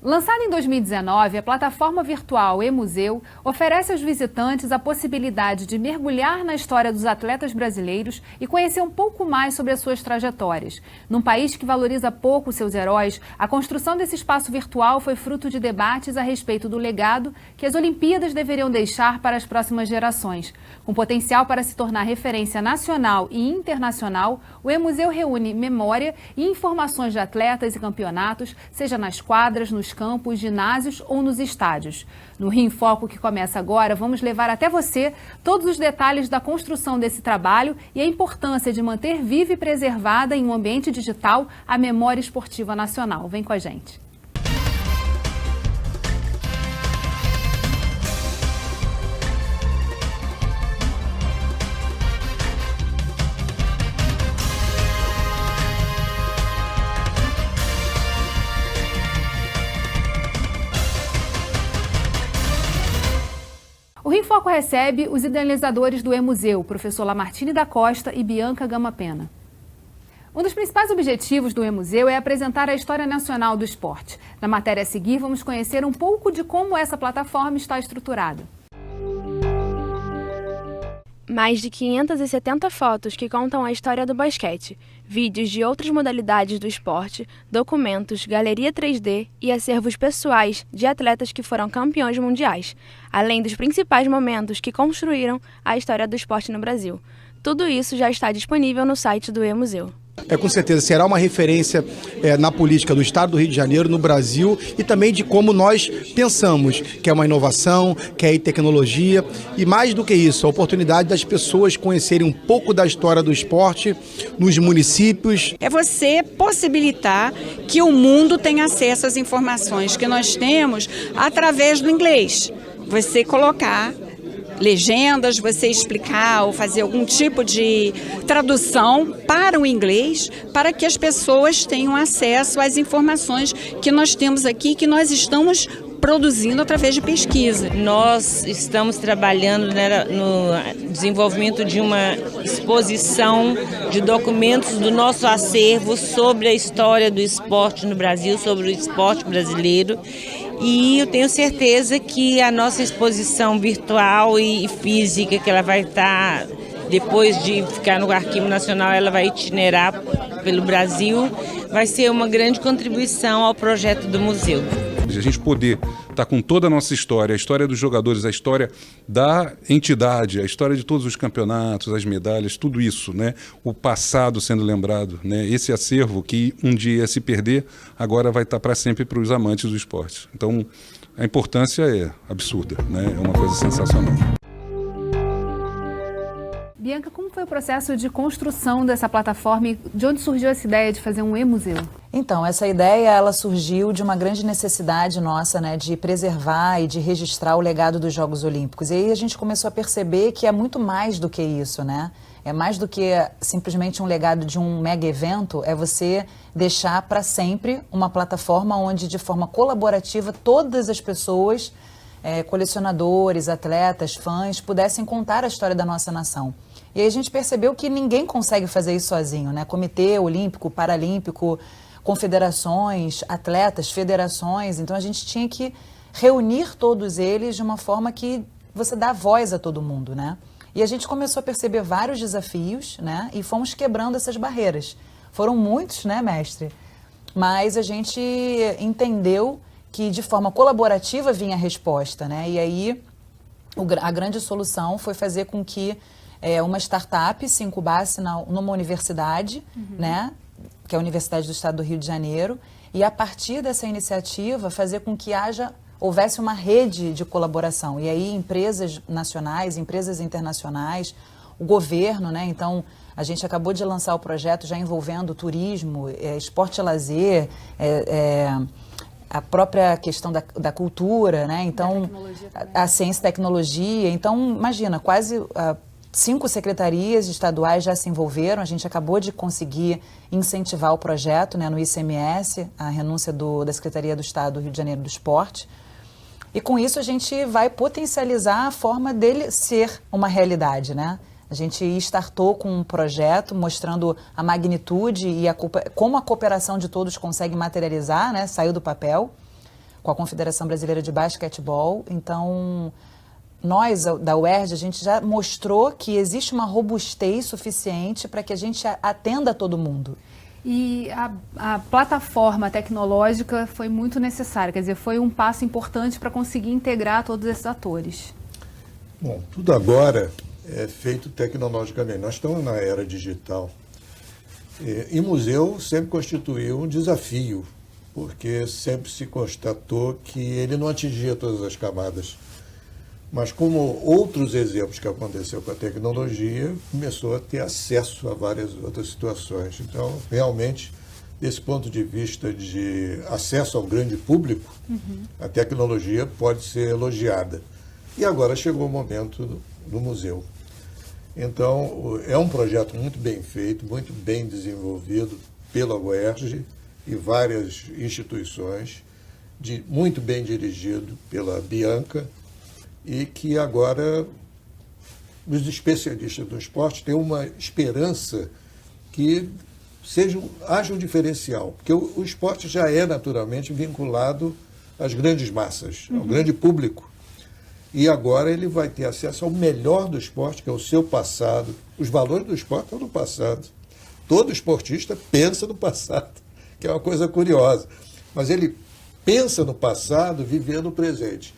Lançada em 2019, a plataforma virtual eMuseu oferece aos visitantes a possibilidade de mergulhar na história dos atletas brasileiros e conhecer um pouco mais sobre as suas trajetórias. Num país que valoriza pouco seus heróis, a construção desse espaço virtual foi fruto de debates a respeito do legado que as Olimpíadas deveriam deixar para as próximas gerações. Com potencial para se tornar referência nacional e internacional, o eMuseu reúne memória e informações de atletas e campeonatos, seja nas quadras, nos campos, ginásios ou nos estádios. No Rio em Foco, que começa agora, vamos levar até você todos os detalhes da construção desse trabalho e a importância de manter viva e preservada em um ambiente digital a memória esportiva nacional. Vem com a gente. O Rio em Foco recebe os idealizadores do eMuseu, professor Lamartine da Costa e Bianca Gama Pena. Um dos principais objetivos do eMuseu é apresentar a história nacional do esporte. Na matéria a seguir, vamos conhecer um pouco de como essa plataforma está estruturada. Mais de 570 fotos que contam a história do basquete, vídeos de outras modalidades do esporte, documentos, galeria 3D e acervos pessoais de atletas que foram campeões mundiais, além dos principais momentos que construíram a história do esporte no Brasil. Tudo isso já está disponível no site do eMuseu. Com certeza será uma referência na política do Estado do Rio de Janeiro, no Brasil, e também de como nós pensamos, que é uma inovação, que é tecnologia, e mais do que isso, a oportunidade das pessoas conhecerem um pouco da história do esporte nos municípios. É você possibilitar que o mundo tenha acesso às informações que nós temos através do inglês. Você colocar legendas, você explicar ou fazer algum tipo de tradução para o inglês, para que as pessoas tenham acesso às informações que nós temos aqui, que nós estamos produzindo através de pesquisa. Nós estamos trabalhando no desenvolvimento de uma exposição de documentos do nosso acervo sobre a história do esporte no Brasil, sobre o esporte brasileiro. E eu tenho certeza que a nossa exposição virtual e física, que ela vai estar, depois de ficar no Arquivo Nacional, ela vai itinerar pelo Brasil, vai ser uma grande contribuição ao projeto do museu. A gente poder estar com toda a nossa história, a história dos jogadores, a história da entidade, a história de todos os campeonatos, as medalhas, tudo isso, né? O passado sendo lembrado, né? Esse acervo que um dia ia se perder, agora vai estar para sempre para os amantes do esporte. Então, a importância é absurda, né? É uma coisa sensacional. Bianca, como foi o processo de construção dessa plataforma e de onde surgiu essa ideia de fazer um eMuseu? Então, essa ideia ela surgiu de uma grande necessidade nossa, né, de preservar e de registrar o legado dos Jogos Olímpicos. E aí a gente começou a perceber que é muito mais do que isso, né? É mais do que simplesmente um legado de um mega evento, é você deixar para sempre uma plataforma onde, de forma colaborativa, todas as pessoas, colecionadores, atletas, fãs, pudessem contar a história da nossa nação. E aí a gente percebeu que ninguém consegue fazer isso sozinho, né? Comitê Olímpico, Paralímpico, confederações, atletas, federações. Então a gente tinha que reunir todos eles de uma forma que você dá voz a todo mundo, né? E a gente começou a perceber vários desafios, né? E fomos quebrando essas barreiras. Foram muitos, né, mestre? Mas a gente entendeu que de forma colaborativa vinha a resposta, né? E aí a grande solução foi fazer com que uma startup se incubasse numa universidade, né, que é a Universidade do Estado do Rio de Janeiro, e a partir dessa iniciativa fazer com que houvesse uma rede de colaboração. E aí empresas nacionais, empresas internacionais, o governo, né? Então a gente acabou de lançar o projeto já envolvendo turismo, esporte e lazer, a própria questão da cultura, né? Então a ciência e tecnologia. Então imagina, quase 5 secretarias estaduais já se envolveram. A gente acabou de conseguir incentivar o projeto, né, no ICMS, a renúncia da Secretaria do Estado do Rio de Janeiro do Esporte. E com isso a gente vai potencializar a forma dele ser uma realidade, né? A gente startou com um projeto mostrando a magnitude e como a cooperação de todos consegue materializar, né? Saiu do papel. com a Confederação Brasileira de Basquetebol. Então, nós, da UERJ, a gente já mostrou que existe uma robustez suficiente para que a gente atenda todo mundo. E a plataforma tecnológica foi muito necessária, quer dizer, foi um passo importante para conseguir integrar todos esses atores. Bom, tudo agora é feito tecnologicamente. Nós estamos na era digital. E museu sempre constituiu um desafio, porque sempre se constatou que ele não atingia todas as camadas. Mas como outros exemplos que aconteceu com a tecnologia, começou a ter acesso a várias outras situações. Então, realmente, desse ponto de vista de acesso ao grande público, a tecnologia pode ser elogiada. E agora chegou o momento do museu. Então, é um projeto muito bem feito, muito bem desenvolvido pela UERJ e várias instituições, muito bem dirigido pela Bianca, e que agora os especialistas do esporte têm uma esperança que haja um diferencial, porque o esporte já é naturalmente vinculado às grandes massas, ao grande público. E agora ele vai ter acesso ao melhor do esporte, que é o seu passado. Os valores do esporte estão no passado. Todo esportista pensa no passado, que é uma coisa curiosa. Mas ele pensa no passado, vivendo o presente.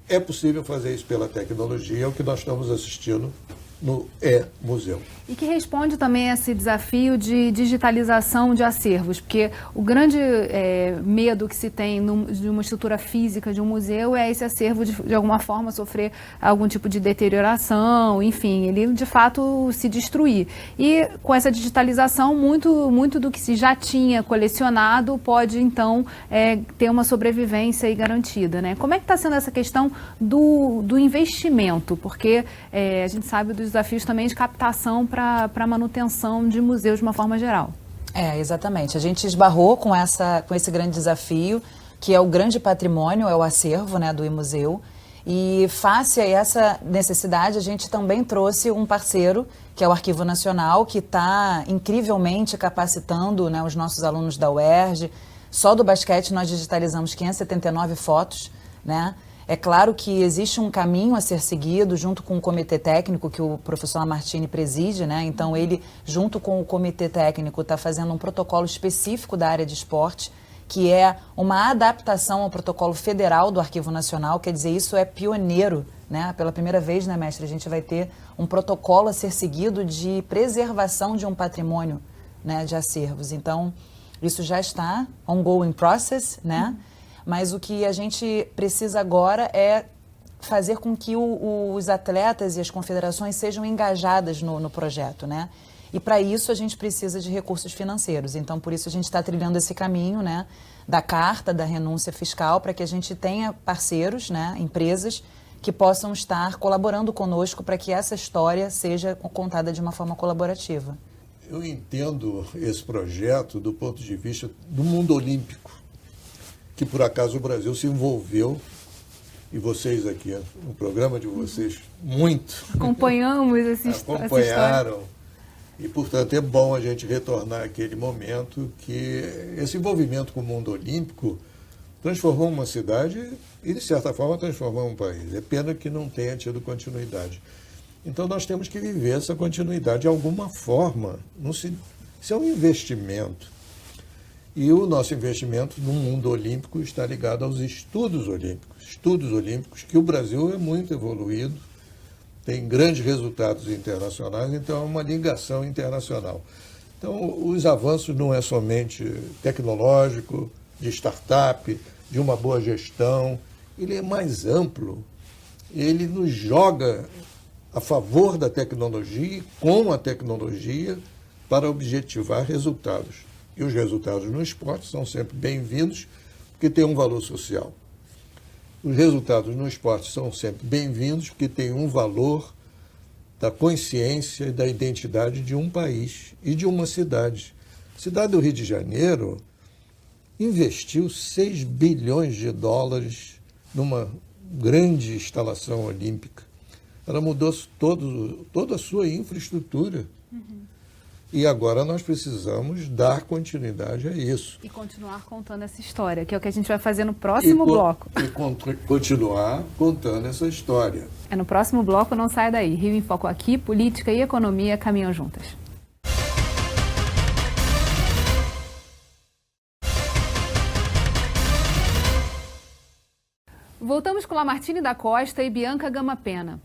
É possível fazer isso pela tecnologia, é o que nós estamos assistindo no E-Museu. E que responde também a esse desafio de digitalização de acervos, porque o grande medo que se tem de uma estrutura física de um museu é esse acervo de alguma forma sofrer algum tipo de deterioração, enfim, ele de fato se destruir. E com essa digitalização, muito do que se já tinha colecionado pode então ter uma sobrevivência aí garantida, né? Como é que está sendo essa questão do investimento? Porque a gente sabe dos desafios também de captação para a manutenção de museus de uma forma geral. Exatamente. A gente esbarrou com esse grande desafio, que é o grande patrimônio, é o acervo, né, do E-Museu. E face a essa necessidade, a gente também trouxe um parceiro, que é o Arquivo Nacional, que está incrivelmente capacitando, né, os nossos alunos da UERJ. Só do basquete nós digitalizamos 579 fotos, né? É claro que existe um caminho a ser seguido junto com o comitê técnico que o professor Lamartine preside, né? Então ele, junto com o comitê técnico, está fazendo um protocolo específico da área de esporte, que é uma adaptação ao protocolo federal do Arquivo Nacional, quer dizer, isso é pioneiro, né? Pela primeira vez, né, mestre, a gente vai ter um protocolo a ser seguido de preservação de um patrimônio, né, de acervos. Então, isso já está ongoing process, né? Mas o que a gente precisa agora é fazer com que os atletas e as confederações sejam engajadas no projeto, né? E para isso a gente precisa de recursos financeiros. Então, por isso a gente está trilhando esse caminho, né, da carta, da renúncia fiscal, para que a gente tenha parceiros, né, empresas que possam estar colaborando conosco para que essa história seja contada de uma forma colaborativa. Eu entendo esse projeto do ponto de vista do mundo olímpico, que por acaso o Brasil se envolveu, e vocês aqui, no programa de vocês, muito. Acompanhamos acompanharam, e portanto é bom a gente retornar àquele momento que esse envolvimento com o mundo olímpico transformou uma cidade e de certa forma transformou um país. É pena que não tenha tido continuidade. Então nós temos que viver essa continuidade de alguma forma. Isso é um investimento. E o nosso investimento no mundo olímpico está ligado aos estudos olímpicos, que o Brasil é muito evoluído, tem grandes resultados internacionais, então é uma ligação internacional. Então, os avanços não é somente tecnológico, de startup, de uma boa gestão, ele é mais amplo, ele nos joga a favor da tecnologia e com a tecnologia para objetivar resultados. E os resultados no esporte são sempre bem-vindos, porque tem um valor social. Os resultados no esporte são sempre bem-vindos, porque tem um valor da consciência e da identidade de um país e de uma cidade. A cidade do Rio de Janeiro investiu 6 bilhões de dólares numa grande instalação olímpica. Ela mudou toda a sua infraestrutura. E agora nós precisamos dar continuidade a isso. E continuar contando essa história, que é o que a gente vai fazer no próximo bloco. E continuar contando essa história. É no próximo bloco, não sai daí. Rio em Foco aqui, política e economia caminham juntas. Voltamos com Lamartine da Costa e Bianca Gama Pena.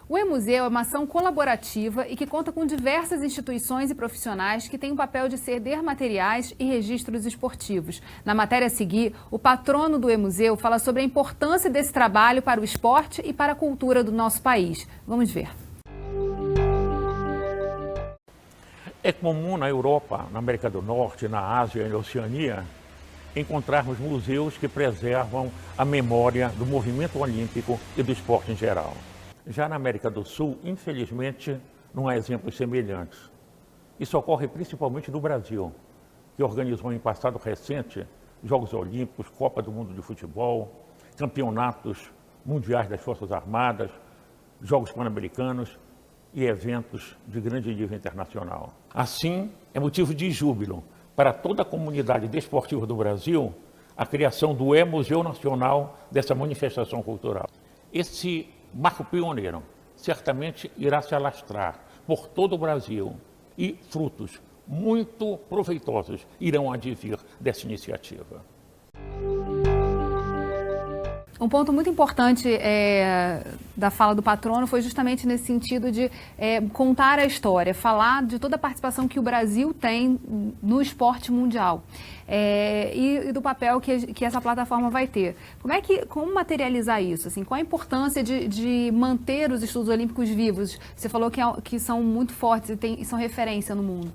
O E-Museu é uma ação colaborativa e que conta com diversas instituições e profissionais que têm o papel de ceder materiais e registros esportivos. Na matéria a seguir, o patrono do E-Museu fala sobre a importância desse trabalho para o esporte e para a cultura do nosso país. Vamos ver. É comum na Europa, na América do Norte, na Ásia e na Oceania encontrarmos museus que preservam a memória do movimento olímpico e do esporte em geral. Já na América do Sul, infelizmente, não há exemplos semelhantes. Isso ocorre principalmente no Brasil, que organizou em passado recente Jogos Olímpicos, Copa do Mundo de Futebol, campeonatos mundiais das Forças Armadas, Jogos Pan-Americanos e eventos de grande nível internacional. Assim, é motivo de júbilo para toda a comunidade desportiva do Brasil a criação do E-Museu Nacional dessa manifestação cultural. Esse marco pioneiro certamente irá se alastrar por todo o Brasil e frutos muito proveitosos irão advir dessa iniciativa. Um ponto muito importante da fala do patrono foi justamente nesse sentido de contar a história, falar de toda a participação que o Brasil tem no esporte mundial e do papel que essa plataforma vai ter. Como materializar isso? Assim, qual a importância de manter os estudos olímpicos vivos? Você falou que são muito fortes e são referência no mundo.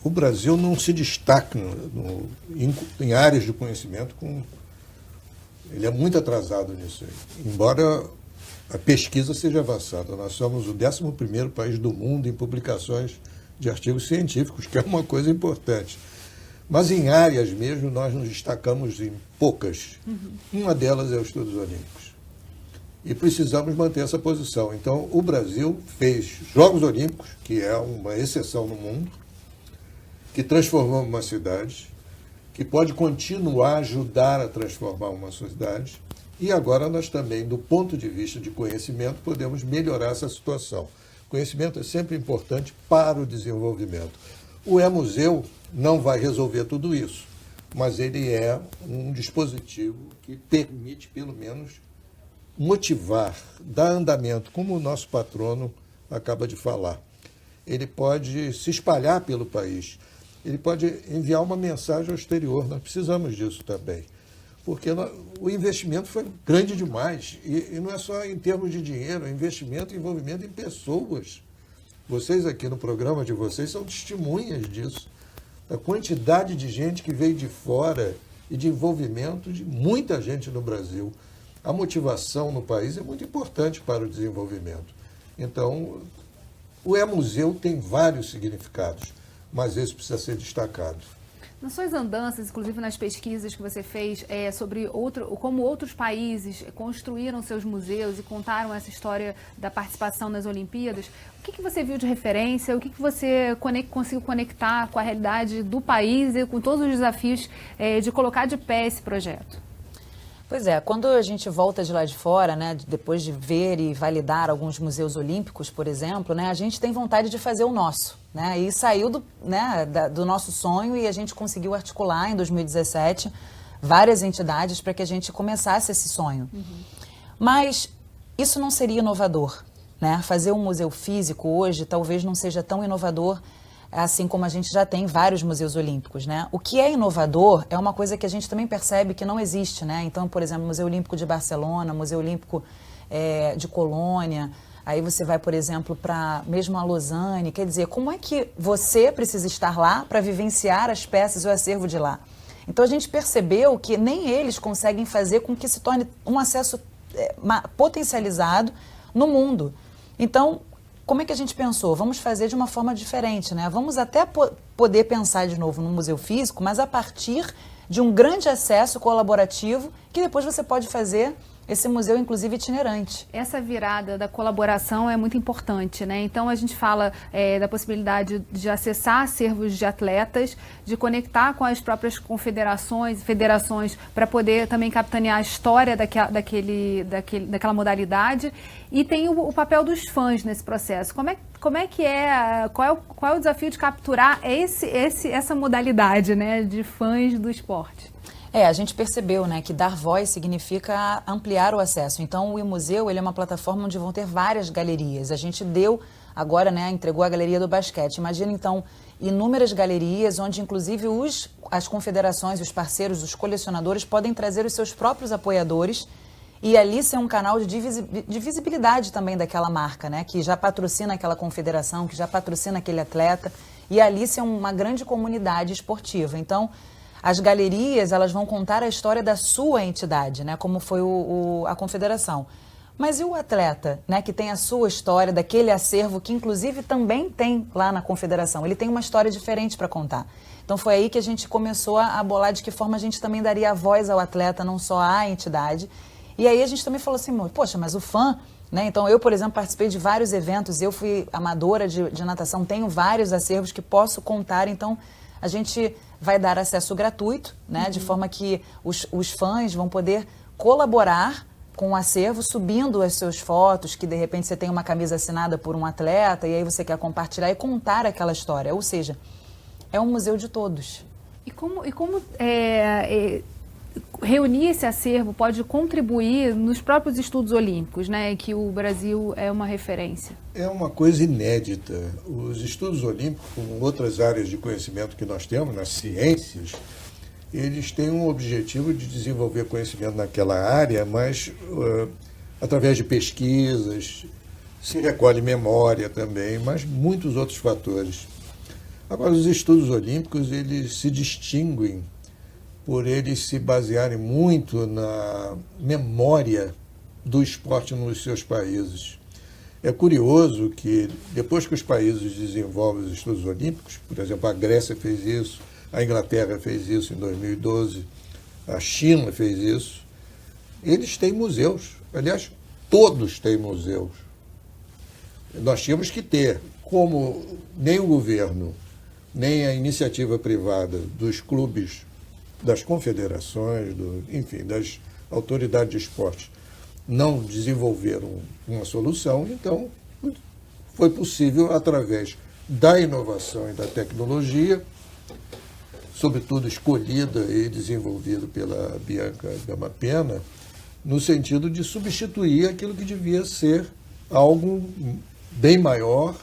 O Brasil não se destaca em áreas de conhecimento ele é muito atrasado nisso aí. Embora a pesquisa seja avançada, nós somos o 11º país do mundo em publicações de artigos científicos, que é uma coisa importante. Mas em áreas mesmo, nós nos destacamos em poucas. Uma delas é os estudos olímpicos. E precisamos manter essa posição. Então, o Brasil fez Jogos Olímpicos, que é uma exceção no mundo, que transformou uma cidade, que pode continuar a ajudar a transformar uma sociedade. E agora nós também, do ponto de vista de conhecimento, podemos melhorar essa situação. Conhecimento é sempre importante para o desenvolvimento. O E-Museu não vai resolver tudo isso, mas ele é um dispositivo que permite, pelo menos, motivar, dar andamento, como o nosso patrono acaba de falar. Ele pode se espalhar pelo país. Ele pode enviar uma mensagem ao exterior. Nós precisamos disso também, porque o investimento foi grande demais. E não é só em termos de dinheiro, é investimento e envolvimento em pessoas. Vocês aqui no programa de vocês são testemunhas disso. A quantidade de gente que veio de fora e de envolvimento de muita gente no Brasil. A motivação no país é muito importante para o desenvolvimento. Então, o E-Museu tem vários significados, mas esse precisa ser destacado. Nas suas andanças, inclusive nas pesquisas que você fez sobre como outros países construíram seus museus e contaram essa história da participação nas Olimpíadas, o que você viu de referência, o que você conseguiu conectar com a realidade do país e com todos os desafios de colocar de pé esse projeto? Pois é, quando a gente volta de lá de fora, né, depois de ver e validar alguns museus olímpicos, por exemplo, né, a gente tem vontade de fazer o nosso, né, e saiu do nosso sonho e a gente conseguiu articular em 2017 várias entidades para que a gente começasse esse sonho. Mas isso não seria inovador, né? Fazer um museu físico hoje talvez não seja tão inovador assim como a gente já tem vários museus olímpicos, né? O que é inovador é uma coisa que a gente também percebe que não existe, né? Então, por exemplo, Museu Olímpico de Barcelona, Museu Olímpico de Colônia, aí você vai, por exemplo, para mesmo a Lausanne, quer dizer, como é que você precisa estar lá para vivenciar as peças e o acervo de lá? Então, a gente percebeu que nem eles conseguem fazer com que se torne um acesso potencializado no mundo. Então, como é que a gente pensou? Vamos fazer de uma forma diferente, né? Vamos até poder pensar de novo no museu físico, mas a partir de um grande acesso colaborativo que depois você pode fazer esse museu, inclusive, itinerante. Essa virada da colaboração é muito importante, né? Então a gente fala da possibilidade de acessar acervos de atletas, de conectar com as próprias confederações, federações, para poder também capitanear a história daquela modalidade. E tem o papel dos fãs nesse processo. Qual é o desafio de capturar essa modalidade, né, de fãs do esporte? A gente percebeu, né, que dar voz significa ampliar o acesso. Então, o iMuseu, ele é uma plataforma onde vão ter várias galerias. A gente deu agora, né, entregou a galeria do basquete. Imagina, então, inúmeras galerias onde, inclusive, as confederações, os parceiros, os colecionadores podem trazer os seus próprios apoiadores e ali ser um canal de visibilidade também daquela marca, né, que já patrocina aquela confederação, que já patrocina aquele atleta, e ali ser uma grande comunidade esportiva. Então, as galerias, elas vão contar a história da sua entidade, né? Como foi a confederação. Mas e o atleta, né? Que tem a sua história, daquele acervo que inclusive também tem lá na confederação. Ele tem uma história diferente para contar. Então foi aí que a gente começou a bolar de que forma a gente também daria a voz ao atleta, não só à entidade. E aí a gente também falou assim, poxa, mas o fã, né? Então eu, por exemplo, participei de vários eventos, eu fui amadora de natação, tenho vários acervos que posso contar, então a gente vai dar acesso gratuito, né, de forma que os fãs vão poder colaborar com o acervo, subindo as suas fotos, que de repente você tem uma camisa assinada por um atleta e aí você quer compartilhar e contar aquela história. Ou seja, é um museu de todos. E como reunir esse acervo pode contribuir nos próprios estudos olímpicos, né, que o Brasil é uma referência? É uma coisa inédita. Os estudos olímpicos, como outras áreas de conhecimento que nós temos, nas ciências, eles têm um objetivo de desenvolver conhecimento naquela área, mas através de pesquisas, se recolhe memória também, mas muitos outros fatores. Agora, os estudos olímpicos, eles se distinguem por eles se basearem muito na memória do esporte nos seus países. É curioso que, depois que os países desenvolvem os estudos olímpicos, por exemplo, a Grécia fez isso, a Inglaterra fez isso em 2012, a China fez isso, eles têm museus. Aliás, todos têm museus. Nós tínhamos que ter, como nem o governo, nem a iniciativa privada dos clubes, das confederações, enfim, das autoridades de esporte, não desenvolveram uma solução, então foi possível, através da inovação e da tecnologia, sobretudo escolhida e desenvolvida pela Bianca Gama Pena, no sentido de substituir aquilo que devia ser algo bem maior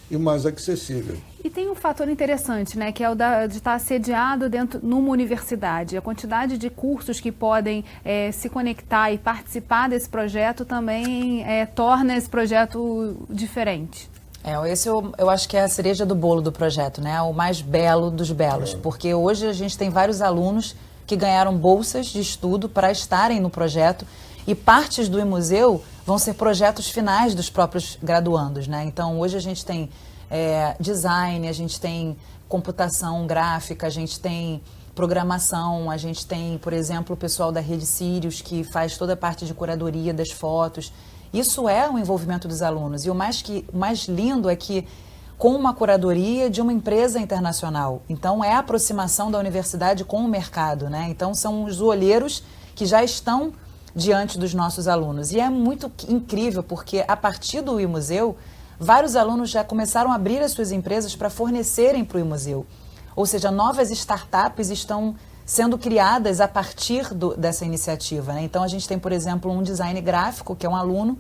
e mais acessível. E tem um fator interessante, né, que é o de estar sediado numa universidade. A quantidade de cursos que podem se conectar e participar desse projeto também torna esse projeto diferente. Esse eu acho que é a cereja do bolo do projeto, né? O mais belo dos belos, porque hoje a gente tem vários alunos que ganharam bolsas de estudo para estarem no projeto e partes do iMuseu vão ser projetos finais dos próprios graduandos, né? Então hoje a gente tem design, a gente tem computação gráfica, a gente tem programação, a gente tem, por exemplo, o pessoal da Rede Sirius que faz toda a parte de curadoria das fotos. Isso é o envolvimento dos alunos. E o mais lindo é que com uma curadoria de uma empresa internacional. Então é a aproximação da universidade com o mercado, né? Então são os olheiros que já estão diante dos nossos alunos. E é muito incrível porque a partir do iMuseu, vários alunos já começaram a abrir as suas empresas para fornecerem para o iMuseu. Ou seja, novas startups estão sendo criadas a partir dessa iniciativa, né? Então a gente tem, por exemplo, um design gráfico, que é um aluno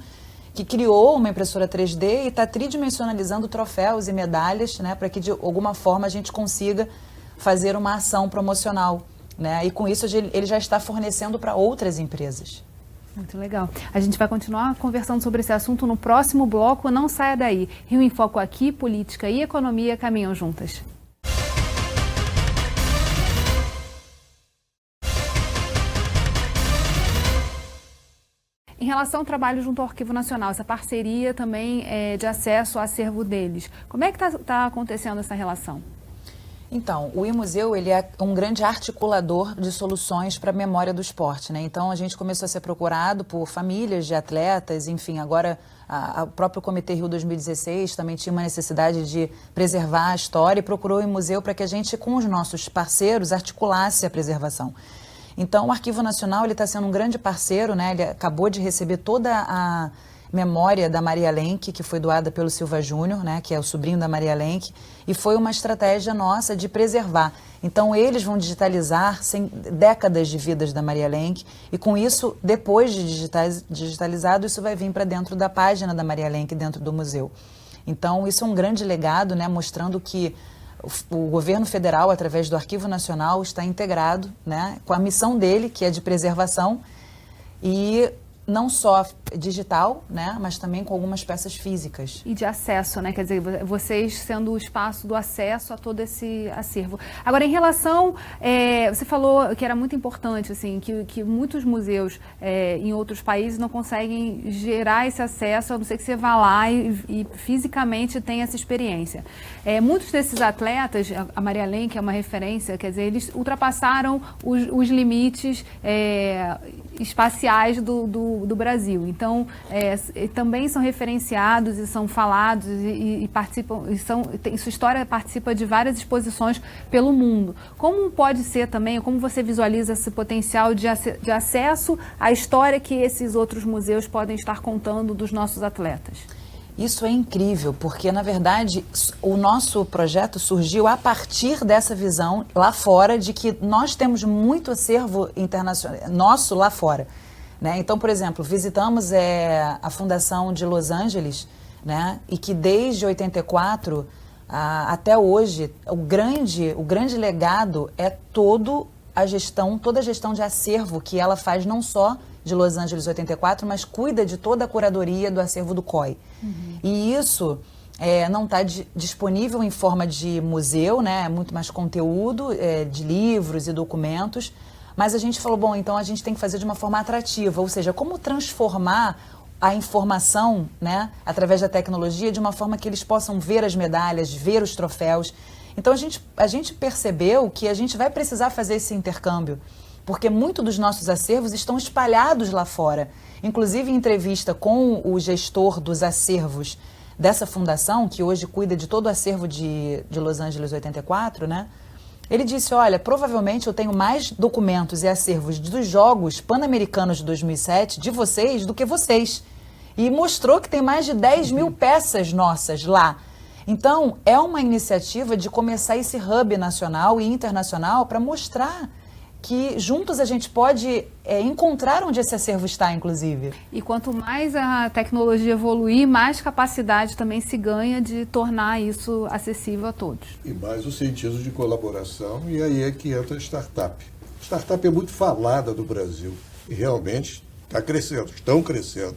que criou uma impressora 3D e está tridimensionalizando troféus e medalhas, né, para que de alguma forma a gente consiga fazer uma ação promocional, né? E com isso ele já está fornecendo para outras empresas. Muito legal. A gente vai continuar conversando sobre esse assunto no próximo bloco. Não saia daí. Rio em Foco aqui, política e economia caminham juntas. Em relação ao trabalho junto ao Arquivo Nacional, essa parceria também de acesso ao acervo deles, como é que está acontecendo essa relação? Então, o iMuseu, ele é um grande articulador de soluções para a memória do esporte, né? Então, a gente começou a ser procurado por famílias de atletas, enfim, agora o próprio Comitê Rio 2016 também tinha uma necessidade de preservar a história e procurou o iMuseu para que a gente, com os nossos parceiros, articulasse a preservação. Então, o Arquivo Nacional, ele está sendo um grande parceiro, né? Ele acabou de receber toda a memória da Maria Lenk, que foi doada pelo Silva Júnior, né, que é o sobrinho da Maria Lenk, e foi uma estratégia nossa de preservar. Então, eles vão digitalizar décadas de vidas da Maria Lenk, e com isso, depois de digitalizado, isso vai vir para dentro da página da Maria Lenk, dentro do museu. Então, isso é um grande legado, né, mostrando que o governo federal, através do Arquivo Nacional, está integrado, né, com a missão dele, que é de preservação, e não só digital, né, mas também com algumas peças físicas. E de acesso, né? Quer dizer, vocês sendo o espaço do acesso a todo esse acervo. Agora, em relação, você falou que era muito importante, assim, que muitos museus em outros países não conseguem gerar esse acesso, a não ser que você vá lá e fisicamente tenha essa experiência. Muitos desses atletas, a Maria Lenk é uma referência, quer dizer, eles ultrapassaram os limites espaciais do Brasil. Então, também são referenciados e são falados e participam, sua história participa de várias exposições pelo mundo. Como pode ser também, como você visualiza esse potencial de acesso à história que esses outros museus podem estar contando dos nossos atletas? Isso é incrível, porque, na verdade, o nosso projeto surgiu a partir dessa visão lá fora de que nós temos muito acervo internacional nosso lá fora, né? Então, por exemplo, visitamos a Fundação de Los Angeles, né? E que desde 84 até hoje, o grande legado é toda a gestão de acervo que ela faz, não só de Los Angeles 84, mas cuida de toda a curadoria do acervo do COI. Uhum. E isso não está disponível em forma de museu, né? É muito mais conteúdo de livros e documentos, mas a gente falou, bom, então a gente tem que fazer de uma forma atrativa, ou seja, como transformar a informação, né, através da tecnologia, de uma forma que eles possam ver as medalhas, ver os troféus. Então a gente percebeu que a gente vai precisar fazer esse intercâmbio, porque muito dos nossos acervos estão espalhados lá fora. Inclusive, em entrevista com o gestor dos acervos dessa fundação, que hoje cuida de todo o acervo de Los Angeles 84, né? Ele disse, olha, provavelmente eu tenho mais documentos e acervos dos Jogos Pan-Americanos de 2007 de vocês do que vocês. E mostrou que tem mais de 10 mil peças nossas lá. Então, é uma iniciativa de começar esse hub nacional e internacional para mostrar que juntos a gente pode encontrar onde esse acervo está, inclusive. E quanto mais a tecnologia evoluir, mais capacidade também se ganha de tornar isso acessível a todos. E mais o sentido de colaboração, e aí é que entra a startup. Startup é muito falada no Brasil e realmente está crescendo, estão crescendo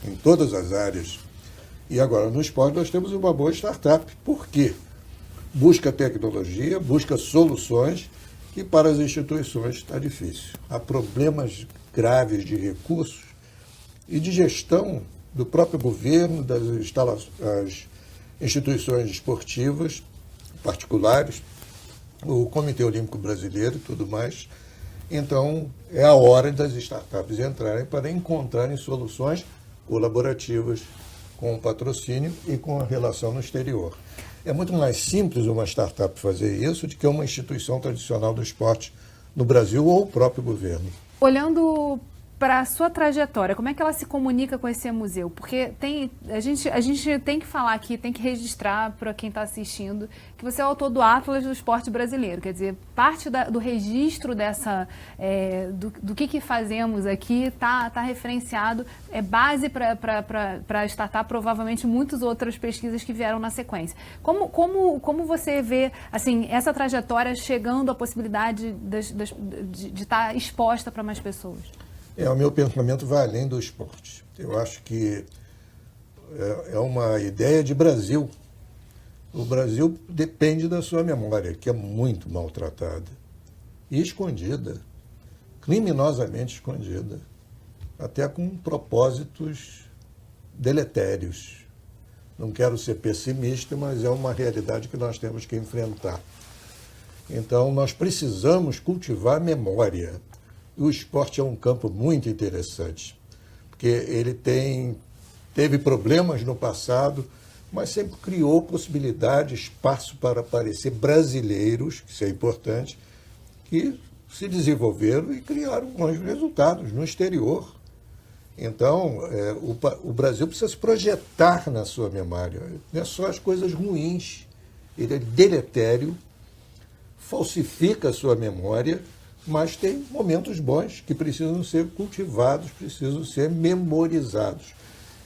em todas as áreas. E agora no esporte nós temos uma boa startup. Por quê? Busca tecnologia, busca soluções, que para as instituições está difícil. Há problemas graves de recursos e de gestão do próprio governo, das instituições esportivas particulares, o Comitê Olímpico Brasileiro e tudo mais. Então, é a hora das startups entrarem para encontrarem soluções colaborativas com o patrocínio e com a relação no exterior. É muito mais simples uma startup fazer isso do que uma instituição tradicional do esporte no Brasil ou o próprio governo. Olhando para a sua trajetória, como é que ela se comunica com esse museu? Porque a gente tem que falar aqui, tem que registrar para quem está assistindo, que você é o autor do Atlas do Esporte Brasileiro. Quer dizer, parte do registro do que fazemos aqui está referenciado, é base para startar provavelmente muitas outras pesquisas que vieram na sequência. Como você vê assim, essa trajetória chegando à possibilidade de estar exposta para mais pessoas? O meu pensamento vai além do esporte. Eu acho que é uma ideia de Brasil. O Brasil depende da sua memória, que é muito maltratada e escondida, criminosamente escondida, até com propósitos deletérios. Não quero ser pessimista, mas é uma realidade que nós temos que enfrentar. Então, nós precisamos cultivar a memória. O esporte é um campo muito interessante, porque ele teve problemas no passado, mas sempre criou possibilidade, espaço para aparecer brasileiros, que isso é importante, que se desenvolveram e criaram bons resultados no exterior. Então, o Brasil precisa se projetar na sua memória. Não é só as coisas ruins. Ele é deletério, falsifica a sua memória, mas tem momentos bons que precisam ser cultivados, precisam ser memorizados.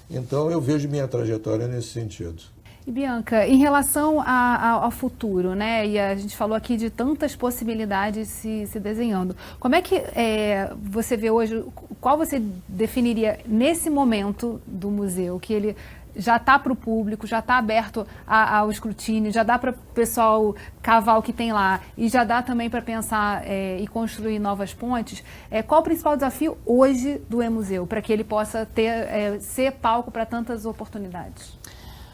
Então, eu vejo minha trajetória nesse sentido. E Bianca, em relação ao futuro, né? E a gente falou aqui de tantas possibilidades se desenhando. Como é que você vê hoje, qual você definiria nesse momento do museu, que ele já está para o público, já está aberto ao escrutínio, já dá para o pessoal cavar o que tem lá e já dá também para pensar e construir novas pontes. Qual o principal desafio hoje do E-Museu para que ele possa ser palco para tantas oportunidades?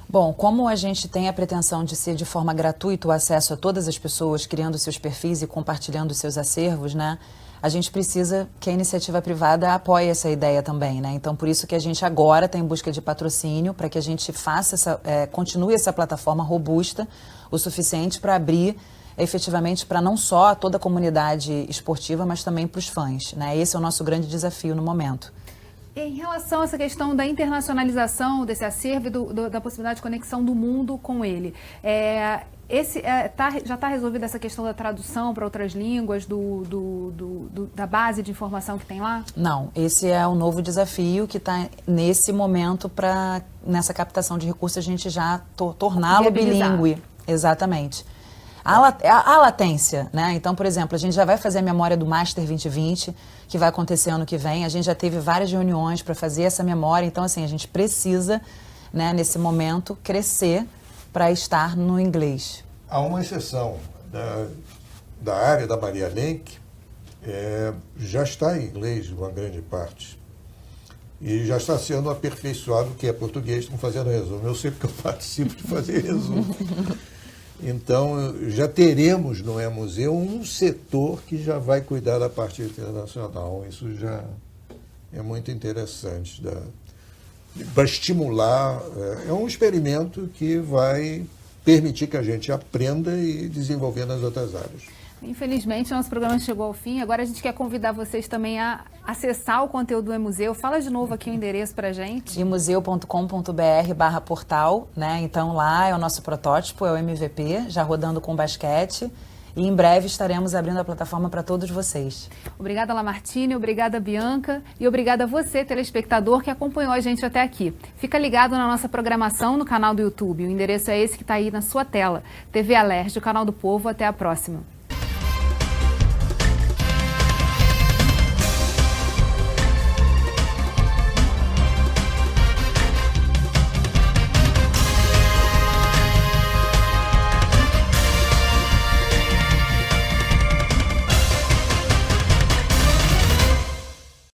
Bom, como a gente tem a pretensão de ser de forma gratuita o acesso a todas as pessoas, criando seus perfis e compartilhando seus acervos, né? A gente precisa que a iniciativa privada apoie essa ideia também, né? Então, por isso que a gente agora está em busca de patrocínio, para que a gente continue essa plataforma robusta o suficiente para abrir efetivamente para não só toda a comunidade esportiva, mas também para os fãs, né? Esse é o nosso grande desafio no momento. Em relação a essa questão da internacionalização desse acervo e da possibilidade de conexão do mundo com ele, já está resolvida essa questão da tradução para outras línguas, da base de informação que tem lá? Não, esse é um novo desafio que está nesse momento para, nessa captação de recursos, a gente já torná-lo bilíngue. Exatamente. A latência, né? Então, por exemplo, a gente já vai fazer a memória do Master 2020, que vai acontecer ano que vem. A gente já teve várias reuniões para fazer essa memória. Então, assim, a gente precisa, né, nesse momento, crescer para estar no inglês. Há uma exceção da área da Maria Lenk, já está em inglês uma grande parte. E já está sendo aperfeiçoado, que é português, estão fazendo resumo. Eu sei porque eu participo de fazer resumo. Então, já teremos no E-Museu um setor que já vai cuidar da parte internacional. Isso já é muito interessante. Para estimular, é um experimento que vai permitir que a gente aprenda e desenvolver nas outras áreas. Infelizmente, o nosso programa chegou ao fim. Agora a gente quer convidar vocês também a acessar o conteúdo do E-Museu. Fala de novo aqui o endereço para a gente. emuseu.com.br/portal, né? Então lá é o nosso protótipo, é o MVP, já rodando com basquete. E em breve estaremos abrindo a plataforma para todos vocês. Obrigada, Lamartine, obrigada, Bianca, e obrigada a você, telespectador, que acompanhou a gente até aqui. Fica ligado na nossa programação no canal do YouTube. O endereço é esse que está aí na sua tela. TV Alerj, o canal do povo. Até a próxima.